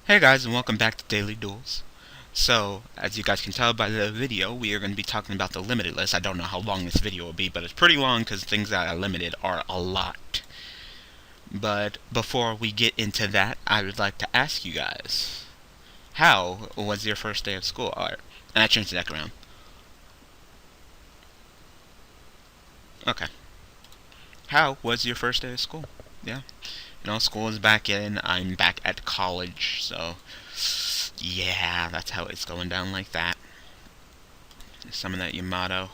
Hey guys, and welcome back to Daily Duels. So, as you guys can tell by the video, we are going to be talking about the limited list. I don't know how long this video will be, but it's pretty long because things that are limited are a lot. But before we get into that, I would like to ask you guys, how was your first day of school? Alright, and I changed the deck around. Okay. How was your first day of school? Yeah. School is back in. I'm back at college, so yeah, that's how it's going down like that. Summon that Yamato.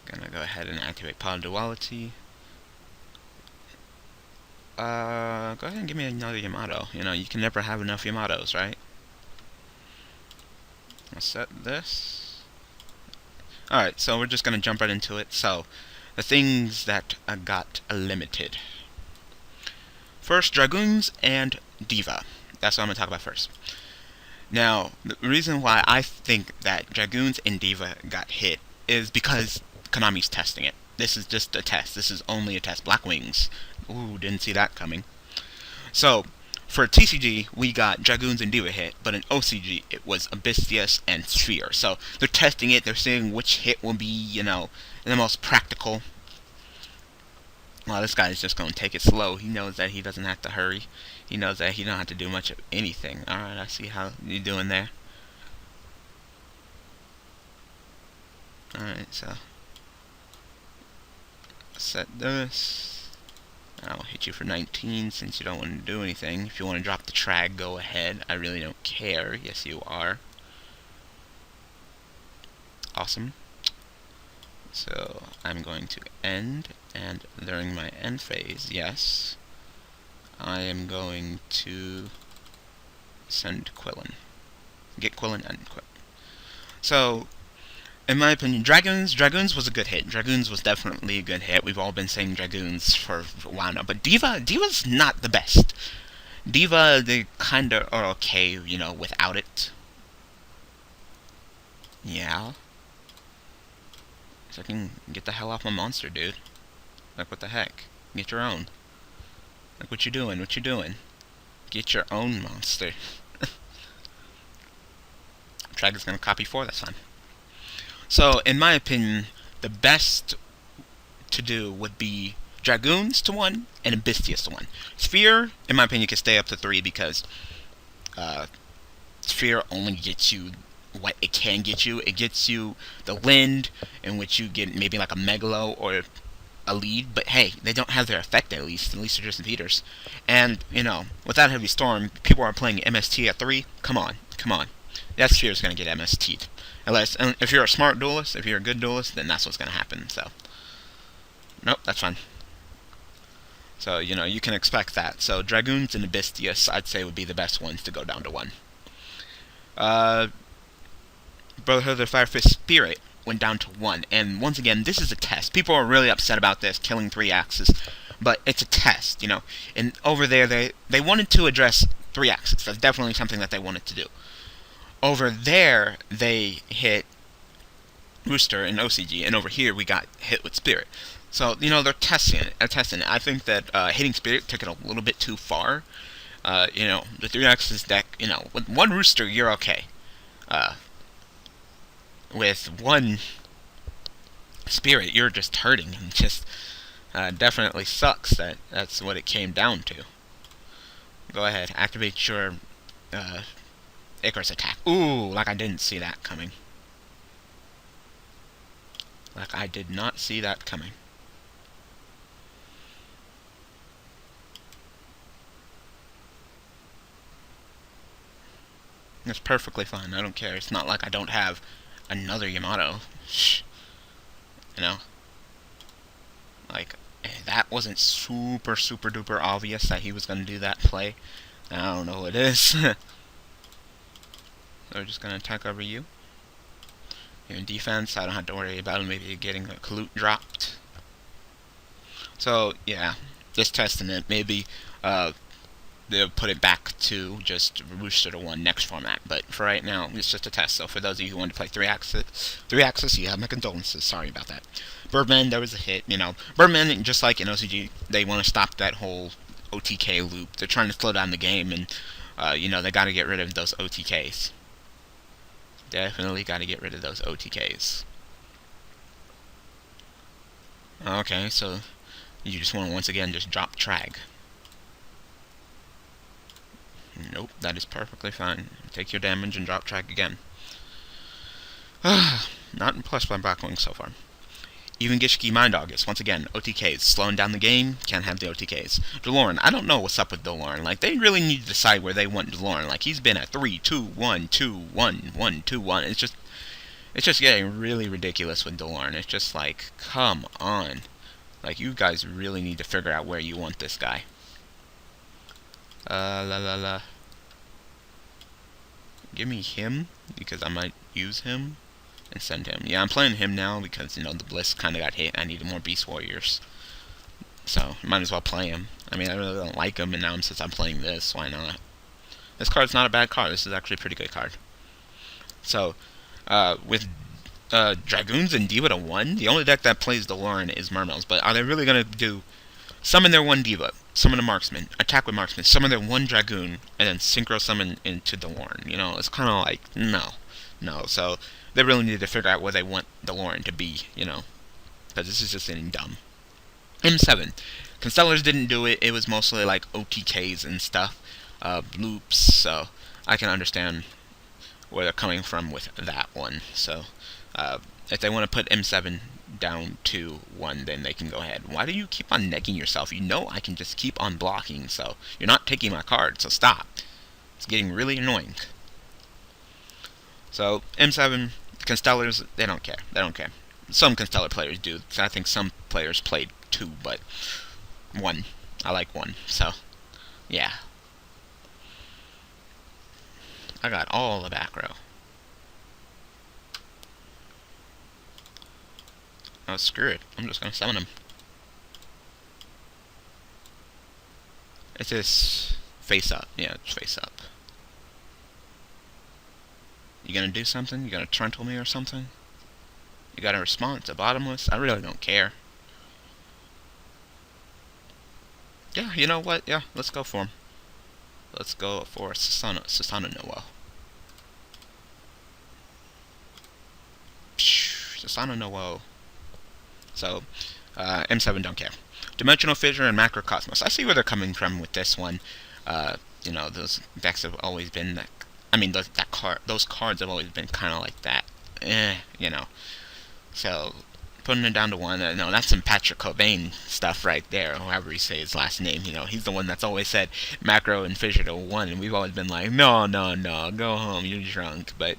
Gonna go ahead and activate Pod Duality. Go ahead and give me another Yamato. You can never have enough Yamatos, right? I'll set this. Alright, so we're just gonna jump right into it. So, the things that got limited. First, Dragoons and Diva. That's what I'm gonna talk about first. Now, the reason why I think that Dragoons and Diva got hit is because Konami's testing it. This is just a test. This is only a test. Black Wings. Ooh, didn't see that coming. So, for TCG, we got Dragoons and Diva hit, but in OCG, it was Abystheus and Sphere. So, they're testing it. They're seeing which hit will be, the most practical. Well, this guy's just going to take it slow. He knows that he doesn't have to hurry. He knows that he don't have to do much of anything. Alright, I see how you're doing there. Alright, so set this. I'll hit you for 19 since you don't want to do anything. If you want to drop the trag, go ahead. I really don't care. Yes, you are. Awesome. So, I'm going to end, and during my end phase, yes, I am going to send Quillen. Get Quillen and Quillen. So, in my opinion, Dragoons was a good hit. Dragoons was definitely a good hit. We've all been saying Dragoons for a while now. But Diva's not the best. Diva, they kinda are okay, without it. Yeah. So I can get the hell off my monster, dude. Like, what the heck? Get your own. Like, what you doing? What you doing? Get your own monster. Drag is gonna copy 4, that's fine. So, in my opinion, the best to do would be Dragoons to 1 and Abystheus to 1. Sphere, in my opinion, can stay up to 3 because Sphere only gets you what it can get you. It gets you the wind, in which you get maybe like a Megalo or a lead, but hey, they don't have their effect at least. At least they're just beaters. And, without Heavy Storm, people are playing MST at 3. Come on. That Sphere is going to get MST'd. Unless, if you're a smart duelist, if you're a good duelist, then that's what's going to happen, so. Nope, that's fine. So, you can expect that. So, Dragoons and Abystheus, I'd say, would be the best ones to go down to 1. Brotherhood of the Firefist Spirit went down to 1. And once again, this is a test. People are really upset about this, killing 3 axes. But it's a test, And over there, they wanted to address 3 axes. That's definitely something that they wanted to do. Over there, they hit Rooster in OCG. And over here, we got hit with Spirit. So, they're testing it. I think that hitting Spirit took it a little bit too far. The 3 axes deck, with 1 Rooster, you're okay. With 1 Spirit, you're just hurting. It just definitely sucks that that's what it came down to. Go ahead, activate your Icarus attack. Ooh, like I didn't see that coming. Like I did not see that coming. It's perfectly fine. I don't care. It's not like I don't have another Yamato. Like, that wasn't super duper obvious that he was going to do that play. I don't know what it is. So we're just going to attack over you. You're in defense. I don't have to worry about maybe getting a Kalute dropped. So, yeah. Just testing it. Maybe they'll put it back to just Rooster to 1 next format. But for right now, it's just a test. So for those of you who want to play 3 axis, you have my condolences. Sorry about that. Birdman, there was a hit. Birdman, just like in OCG, they want to stop that whole OTK loop. They're trying to slow down the game, and You know, they gotta get rid of those OTKs. Definitely gotta get rid of those OTKs. Okay, so you just want to once again just drop trag. Nope, that is perfectly fine. Take your damage and drop trag again. Not impressed by Blackwing so far. Even Gishki Mind August, once again, OTKs. Slowing down the game, can't have the OTKs. DeLorean, I don't know what's up with DeLorean. Like, they really need to decide where they want DeLorean. Like, he's been at 3, 2, 1, 2, 1, 1, 2, 1. It's just getting really ridiculous with DeLorean. It's just like, come on. Like, you guys really need to figure out where you want this guy. Give me him, because I might use him. And send him. Yeah, I'm playing him now because, you know, the Bliss kind of got hit. I needed more Beast Warriors. So, might as well play him. I mean, I really don't like him, and now since I'm playing this, why not? This card's not a bad card. This is actually a pretty good card. So, with Dragoons and Diva to 1, the only deck that plays DeLorean is Mermails. But are they really going to do summon their 1 Diva, summon a Marksman, attack with Marksman, summon their 1 Dragoon, and then Synchro summon into DeLorean? You know, it's kind of like, no. So, they really need to figure out where they want DeLorean to be, you know, because this is just getting dumb. M7. Constellars didn't do it. It was mostly like OTKs and stuff, loops, so I can understand where they're coming from with that one. So, if they want to put M7 down to 1, then they can go ahead. Why do you keep on necking yourself? You know I can just keep on blocking, so you're not taking my card, so stop. It's getting really annoying. So, M7, Constellars, they don't care. They don't care. Some Constellar players do. I think some players played 2, but 1. I like 1, so, yeah. I got all the back row. Oh, screw it. I'm just gonna summon him. It's just face up. Yeah, it's face up. You gonna do something? You gonna trundle me or something? You got a response? A bottomless? I really don't care. Yeah, you know what? Yeah, let's go for him. Let's go for Susanoo Noel. Susanoo Noel. So, M7 don't care. Dimensional Fissure and Macrocosmos. I see where they're coming from with this one. You know, those decks have always been that. I mean, those cards have always been kind of like that. You know. So, putting it down to 1, no, that's some Patrick Cobain stuff right there, however you say his last name, you know. He's the one that's always said Macro and Fissure to 1, and we've always been like, no, go home, you're drunk. But,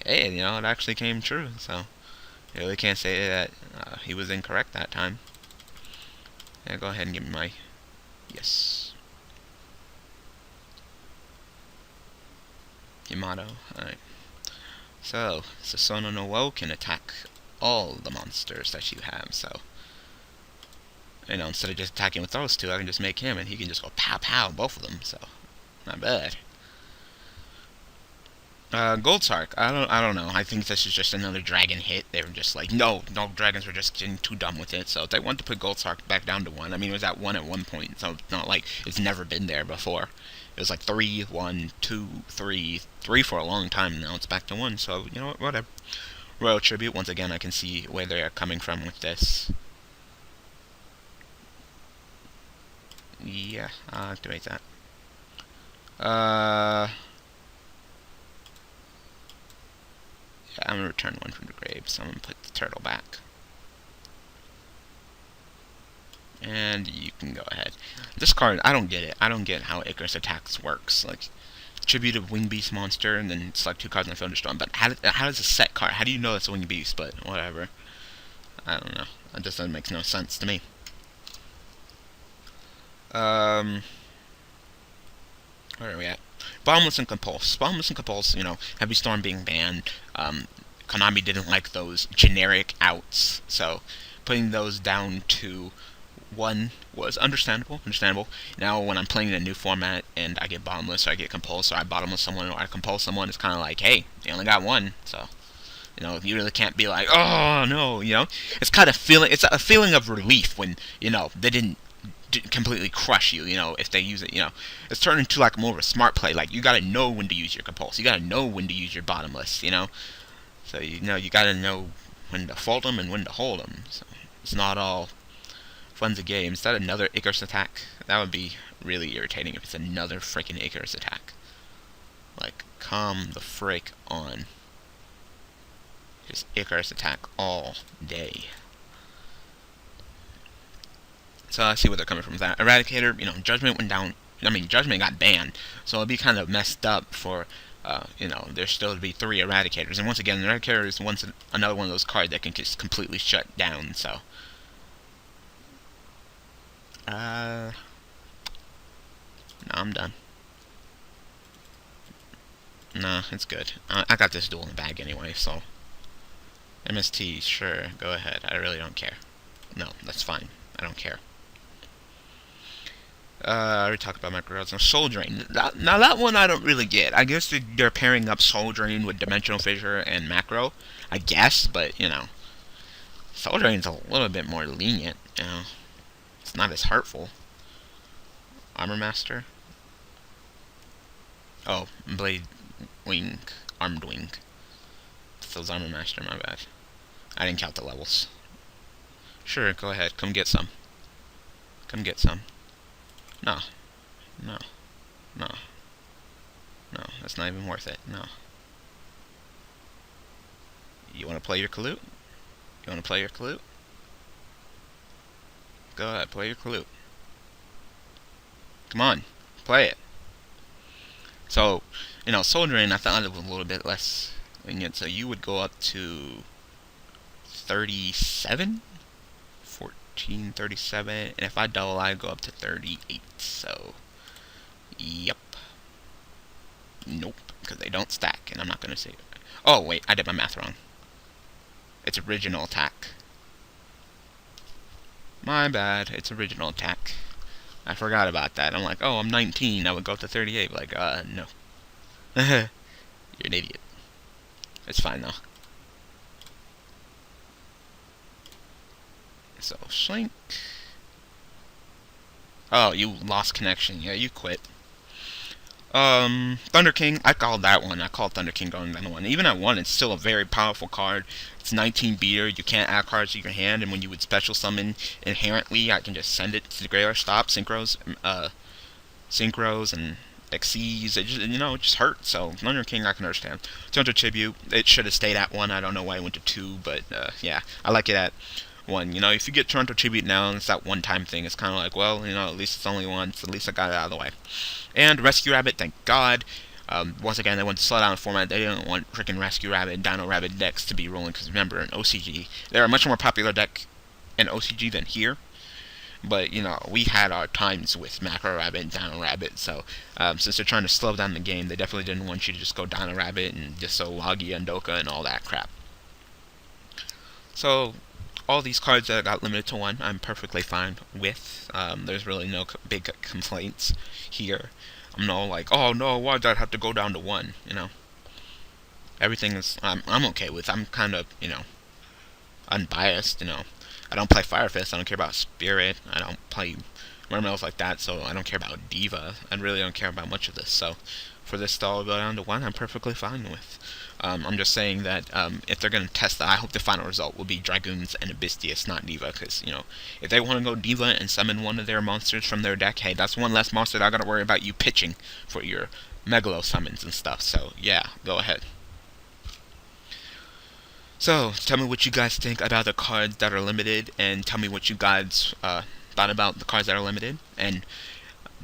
hey, you know, it actually came true, so you really can't say that he was incorrect that time. Yeah, go ahead and give me my... Yes. Yamato, alright. So, Susanoo Noel can attack all the monsters that you have, so, you know, instead of just attacking with those 2, I can just make him, and he can just go pow pow, both of them, so, not bad. Gold Sark, I don't know, I think this is just another dragon hit. They were just like, no, dragons were just getting too dumb with it, so if they want to put Gold Sark back down to 1, I mean, it was at 1 at one point, so it's not like it's never been there before. It was like 3, 1, 2, 3 for a long time, and now it's back to 1, so, you know what, whatever. Royal Tribute, once again, I can see where they are coming from with this. Yeah, I'll activate that. Yeah, I'm gonna return 1 from the grave, so I'm gonna put the turtle back. And you can go ahead. This card, I don't get it. I don't get how Icarus Attacks works. Like, tribute a Wing Beast monster, and then select 2 cards on Thunderstorm. But how does a set card? How do you know it's a Wing Beast? But whatever. I don't know. It just makes no sense to me. Where are we at? Bottomless and Compulse. Bottomless and Compulse, you know, Heavy Storm being banned. Konami didn't like those generic outs, so putting those down to 1 was understandable. Now, when I'm playing in a new format and I get Bottomless or I get Compulse or I Bottomless someone or I Compulse someone, it's kind of like, hey, you only got 1, so, you know, you really can't be like, oh, no, you know? It's kind of it's a feeling of relief when, you know, they didn't completely crush you, if they use it, it's turned into like more of a smart play. Like, you gotta know when to use your compulse, you gotta know when to use your bottomless, so you gotta know when to fold them and when to hold them. So it's not all fun to games. Is that another Icarus attack? That would be really irritating if it's another freaking Icarus attack. Like, come the frick on. Just Icarus attack all day. So I see where they're coming from with that. Eradicator, Judgment went down. Judgment got banned, so it'd be kind of messed up for, there's still to be 3 Eradicators. And once again, the Eradicator is another one of those cards that can just completely shut down, so. No, I'm done. Nah, it's good. I got this duel in the bag anyway, so. MST, sure, go ahead. I really don't care. No, that's fine. I don't care. I already talked about Micro Now, Soul Drain. Now, that one I don't really get. I guess they're pairing up Soul Drain with Dimensional Fissure and Macro. I guess, but, Soul Drain's a little bit more lenient, It's not as hurtful. Armor Master. Oh, Blade Wing. Armed Wing. So it's Armor Master, my bad. I didn't count the levels. Sure, go ahead. Come get some. Come get some. No. No. No. No, that's not even worth it. No. You want to play your Kalute? You want to play your Kalute? Go ahead, play your Kalute. Come on, play it. So, Soul Drain, I thought it was a little bit less lenient, so you would go up to 37? 14, 37, and if I double, I'd go up to 38, so, yep. Nope, because they don't stack, and I'm not going to say it. Oh, wait, I did my math wrong. It's original attack. My bad, it's original attack. I forgot about that. I'm like, oh, I'm 19, I would go up to 38, like, no. You're an idiot. It's fine, though. So, Slink. Oh, you lost connection. Yeah, you quit. Thunder King, I called that one. I called Thunder King going down to 1. Even at 1, it's still a very powerful card. It's 19 beater. You can't add cards to your hand, and when you would special summon inherently, I can just send it to the graveyard. Stop, synchros, and XCs. It just, it just hurts. So, Thunder King, I can understand. Toronto Tribute, it should have stayed at 1. I don't know why it went to 2, but, yeah, I like it at 1. If you get Toronto Tribute now, it's that one-time thing. It's kind of like, well, at least it's only once. At least I got it out of the way. And Rescue Rabbit, thank God. Once again, they went to slow down the format. They didn't want freaking Rescue Rabbit and Dino Rabbit decks to be rolling, because remember, in OCG, they're a much more popular deck in OCG than here. But, we had our times with Macro Rabbit and Dino Rabbit, so since they're trying to slow down the game, they definitely didn't want you to just go Dino Rabbit and just so Wagi and Doka and all that crap. So, all these cards that got limited to 1, I'm perfectly fine with. There's really no big complaints here. I'm no like, oh no, why did I have to go down to 1? Everything is I'm okay with. I'm kind of unbiased. I don't play Fire Fist. I don't care about Spirit. I don't play Mermails like that. So I don't care about Diva. I really don't care about much of this. So for this to all go down to 1, I'm perfectly fine with. I'm just saying that if they're going to test that, I hope the final result will be Dragoons and Abystius, not Diva, because, if they want to go Diva and summon one of their monsters from their deck, hey, that's one less monster that I got to worry about you pitching for your Megalo summons and stuff, so, yeah, go ahead. So, tell me what you guys think about the cards that are limited, and tell me what you guys thought about the cards that are limited, and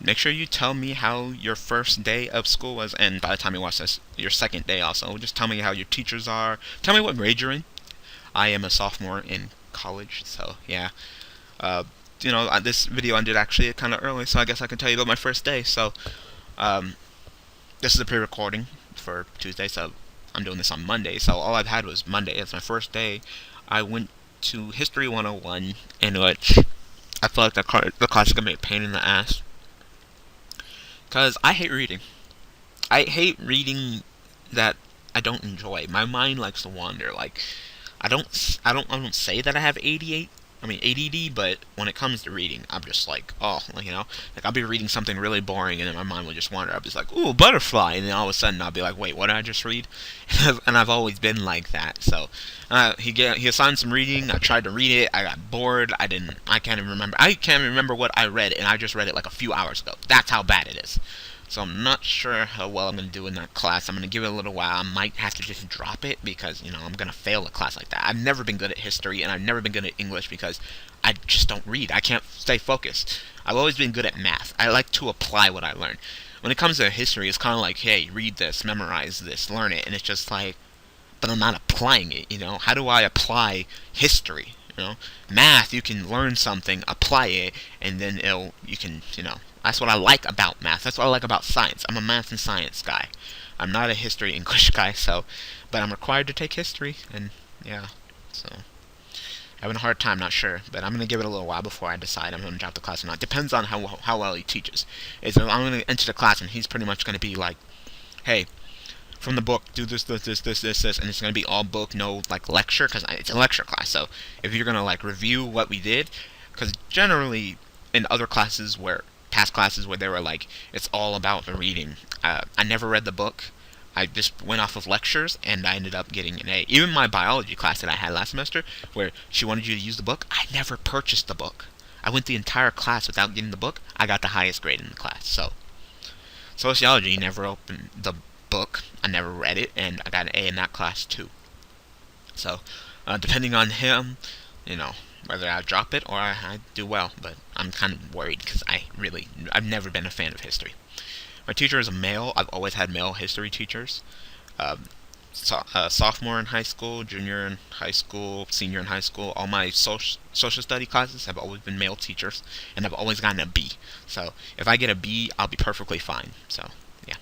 make sure you tell me how your first day of school was, and by the time you watch this, your second day also. Just tell me how your teachers are. Tell me what grade you're in. I am a sophomore in college, so yeah. This video ended actually kind of early, so I guess I can tell you about my first day. So, this is a pre-recording for Tuesday, so I'm doing this on Monday. So all I've had was Monday. It's my first day. I went to History 101, in which I feel like the class is going to be a pain in the ass. Because I hate reading. I hate reading that I don't enjoy. My mind likes to wander. Like, I don't say that I have 88 ADD, but when it comes to reading, I'm just like, oh, like I'll be reading something really boring, and then my mind will just wander. I'll be just like, ooh, butterfly, and then all of a sudden I'll be like, wait, what did I just read? And I've always been like that. So he assigned some reading. I tried to read it. I got bored. I can't even remember. I can't remember what I read, and I just read it like a few hours ago. That's how bad it is. So I'm not sure how well I'm going to do in that class. I'm going to give it a little while. I might have to just drop it because, I'm going to fail a class like that. I've never been good at history, and I've never been good at English because I just don't read. I can't stay focused. I've always been good at math. I like to apply what I learn. When it comes to history, it's kind of like, hey, read this, memorize this, learn it, and it's just like, but I'm not applying it, How do I apply history, Math, you can learn something, apply it, and then you can, That's what I like about math. That's what I like about science. I'm a math and science guy. I'm not a history English guy, but I'm required to take history, and yeah, so having a hard time, not sure, but I'm gonna give it a little while before I decide I'm gonna drop the class or not. Depends on how well he teaches. I'm gonna enter the class and he's pretty much gonna be like, hey, from the book, do this, and it's gonna be all book, no like lecture, because it's a lecture class. So if you're gonna like review what we did, because generally in other classes past classes where they were like, it's all about the reading. I never read the book. I just went off of lectures, and I ended up getting an A. Even my biology class that I had last semester, where she wanted you to use the book, I never purchased the book. I went the entire class without getting the book. I got the highest grade in the class. So, sociology, never opened the book. I never read it, and I got an A in that class too. So, depending on him, whether I drop it or I do well. But I'm kind of worried because I've never been a fan of history. My teacher is a male. I've always had male history teachers. Sophomore in high school, junior in high school, senior in high school, all my social study classes have always been male teachers, and I've always gotten a B. So if I get a B, I'll be perfectly fine. So yeah.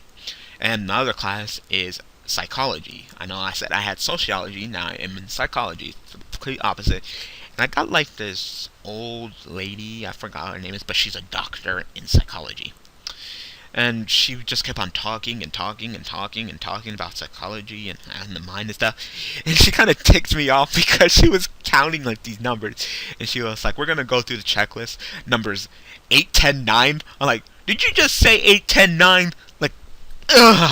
And the other class is psychology. I know I said I had sociology, now I am in psychology. It's the complete opposite. And I got like this old lady, I forgot her name is, but she's a doctor in psychology. And she just kept on talking about psychology and the mind and stuff. And she kind of ticked me off because she was counting like these numbers. And she was like, we're going to go through the checklist. Numbers 8, 10, 9. I'm like, did you just say 8, 10, 9? Like,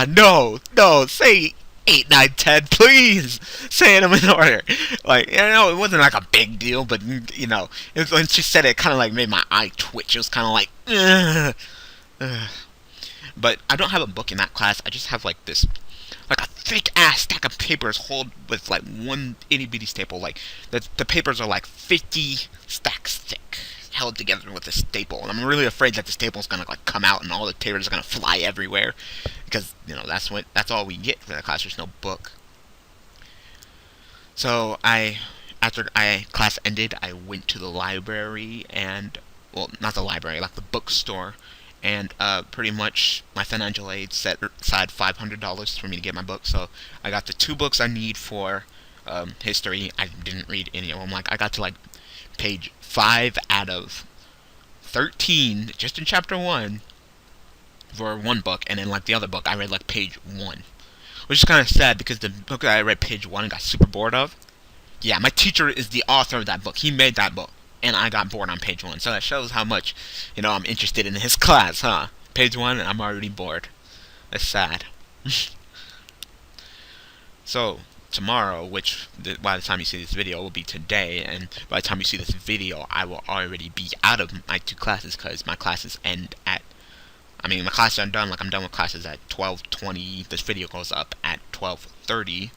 no, say 8, 9, 10, please. Say them in order. Like, it wasn't like a big deal, but, it was, when she said it, kind of like made my eye twitch. It was kind of like, But I don't have a book in that class. I just have like this, like a thick ass stack of papers hold with like one itty bitty staple. Like the papers are like 50 stacks thick, held together with a staple. And I'm really afraid that the staple's gonna like come out and all the papers are gonna fly everywhere, because that's all we get for the class. There's no book. So after class ended, I went to the library and, well, not the library, like the bookstore. And pretty much my financial aid set aside $500 for me to get my book. So I got the 2 books I need for history. I didn't read any of them. Like, I got to like page 5 out of 13 just in chapter 1 for one book, and then like the other book I read like page 1, which is kind of sad because the book that I read page 1 and got super bored of. Yeah, my teacher is the author of that book. He made that book. And I got bored on page 1. So that shows how much, I'm interested in his class, huh? Page 1, and I'm already bored. That's sad. So, tomorrow, which by the time you see this video will be today, and by the time you see this video, I will already be out of my 2 classes, because my classes end at, my classes are done, like I'm done with classes at 12:20. This video goes up at 12:30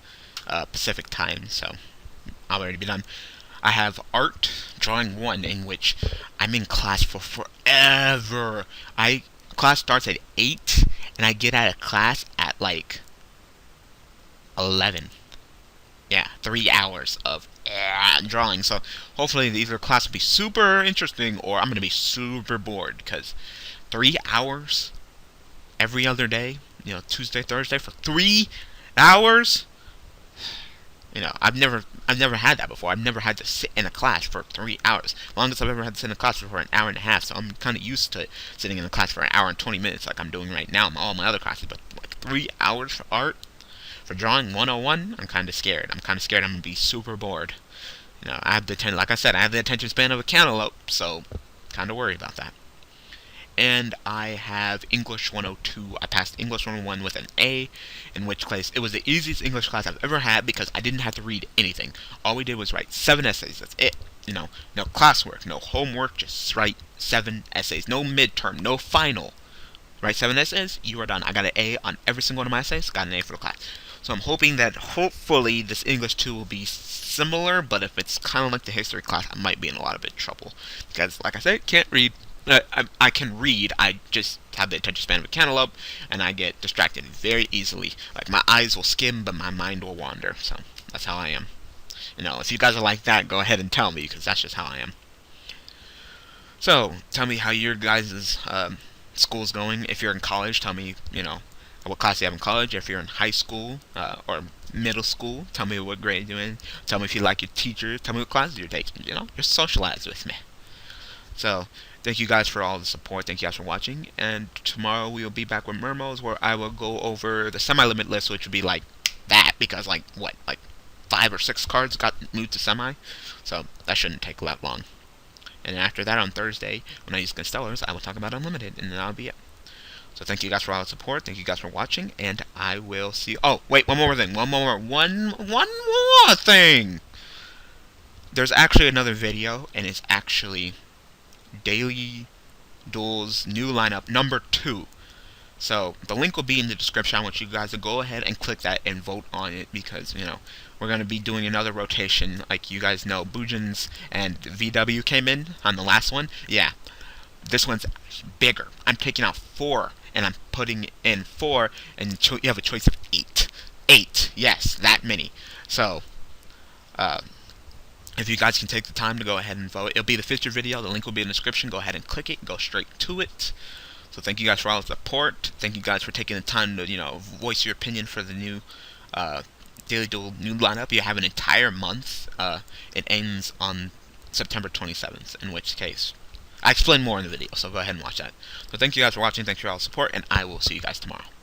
Pacific time, so I'll already be done. I have art drawing 1, in which I'm in class for forever. Class starts at 8, and I get out of class at like 11. Yeah, 3 hours of drawing. So hopefully either class will be super interesting, or I'm gonna be super bored, because 3 hours every other day, Tuesday, Thursday, for 3 hours. I've never had that before. I've never had to sit in a class for 3 hours. The longest I've ever had to sit in a class was for an hour and a half, so I'm kind of used to sitting in a class for an hour and 20 minutes like I'm doing right now in all my other classes. But like 3 hours for art, for drawing 101, I'm kind of scared. I'm going to be super bored. You know, I have the like I said, I have the attention span of a cantaloupe, so kind of worry about that. And I have English 102. I passed English 101 with an A, in which case it was the easiest English class I've ever had because I didn't have to read anything. All we did was write 7 essays. That's it. You know, no classwork, no homework, just write 7 essays. No midterm, no final. Write 7 essays, you are done. I got an A on every single one of my essays, got an A for the class. So I'm hoping that hopefully this English 2 will be similar, but if it's kind of like the history class, I might be in a lot of bit trouble. Because, like I said, can't read. I can read, I just have the attention span of a cantaloupe, and I get distracted very easily. Like, my eyes will skim, but my mind will wander. So, that's how I am. You know, if you guys are like that, go ahead and tell me, because that's just how I am. So, tell me how your guys' school's going. If you're in college, tell me, you know, what class you have in college. If you're in high school or middle school, tell me what grade you're in. Tell me if you like your teacher. Tell me what classes you're taking. You know, just socialize with me. So, thank you guys for all the support. Thank you guys for watching. And tomorrow we will be back with Mermails, where I will go over the semi-limit list, which would be like that, because like 5 or 6 cards got moved to semi. So that shouldn't take that long. And after that, on Thursday, when I use Constellars, I will talk about Unlimited, and then that'll be it. So thank you guys for all the support. Thank you guys for watching, and I will see you. Oh, wait, one more thing. One more thing. There's actually another video, and it's actually Daily Duels new lineup number 2. So the link will be in the description. I want you guys to go ahead and click that and vote on it, because, you know, we're going to be doing another rotation. Like you guys know, Bujins and VW came in on the last one. Yeah, this one's bigger. I'm taking out 4, and I'm putting in 4, and you have a choice of 8. 8, yes, that many. So, if you guys can take the time to go ahead and vote, it'll be the featured video. The link will be in the description. Go ahead and click it. Go straight to it. So thank you guys for all the support. Thank you guys for taking the time to, you know, voice your opinion for the new Daily Duel new lineup. You have an entire month. It ends on September 27th, in which case I explain more in the video, so go ahead and watch that. So thank you guys for watching. Thanks for all the support, and I will see you guys tomorrow.